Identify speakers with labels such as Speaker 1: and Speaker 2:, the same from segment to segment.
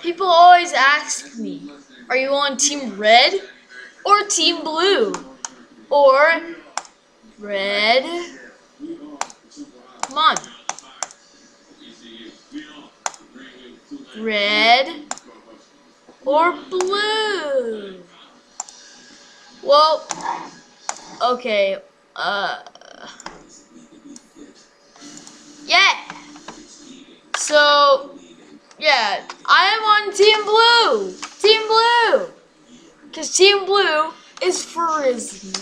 Speaker 1: People always ask me, are you on Team Red or Team Blue? Or Red? Come on. Red or Blue? Well, okay, yeah. So, yeah, I am on Team Blue. Team Blue. Because Team Blue is frisbee.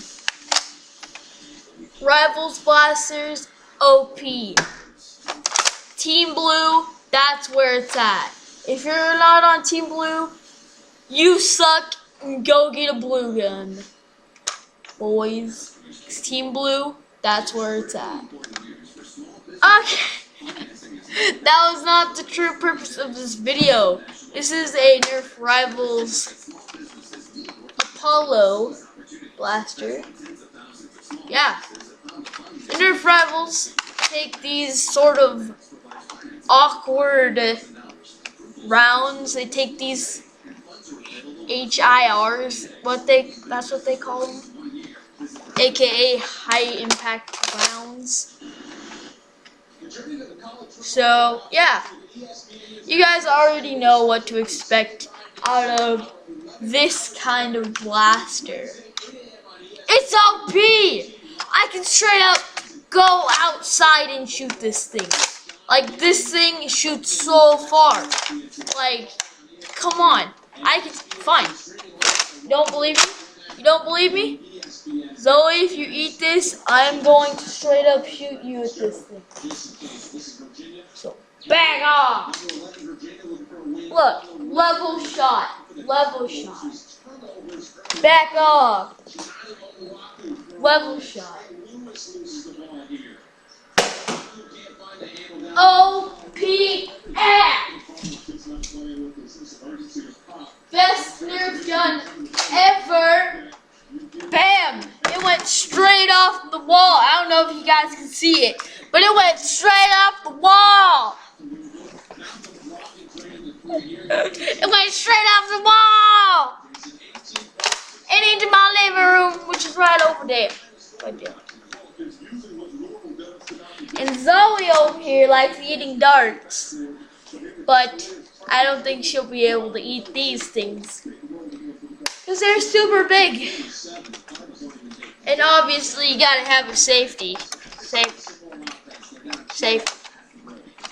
Speaker 1: Rivals Blasters, OP. Team Blue, that's where it's at. If you're not on Team Blue, you suck and go get a blue gun. Boys, Team Blue, that's where it's at. Okay. That was not the true purpose of this video. This is a Nerf Rivals Apollo blaster. Yeah. The Nerf Rivals take these sort of awkward rounds. They take these HIRs, that's what they call them, aka high impact rounds. So yeah, you guys already know what to expect out of this kind of blaster. It's OP! I can straight up go outside and shoot this thing. Like, this thing shoots so far. Like, come on. I can, fine. You don't believe me? You don't believe me? Zoe, if you eat this, I'm going to straight up shoot you with this thing. So, back off! Look, level shot. Level shot. Back off. Level shot. OPF! Best Nerf gun ever. Bam! It went straight off the wall. I don't know if you guys can see it, but it went straight off the wall. It went straight off the wall and into my living room, which is right over there. Right there. And Zoe over here likes eating darts, but I don't think she'll be able to eat these things because they're super big. And obviously you gotta have a safety. Safe.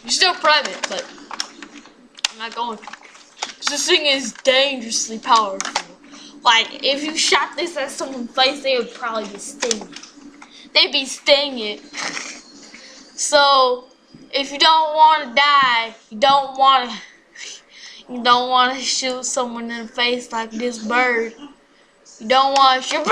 Speaker 1: You're still private, but I'm not going to. This thing is dangerously powerful. Like, if you shot this at someone's face, they would probably be stinging. They'd be stinging. So, if you don't want to die, you don't want to shoot someone in the face like this bird. You don't want to shoot.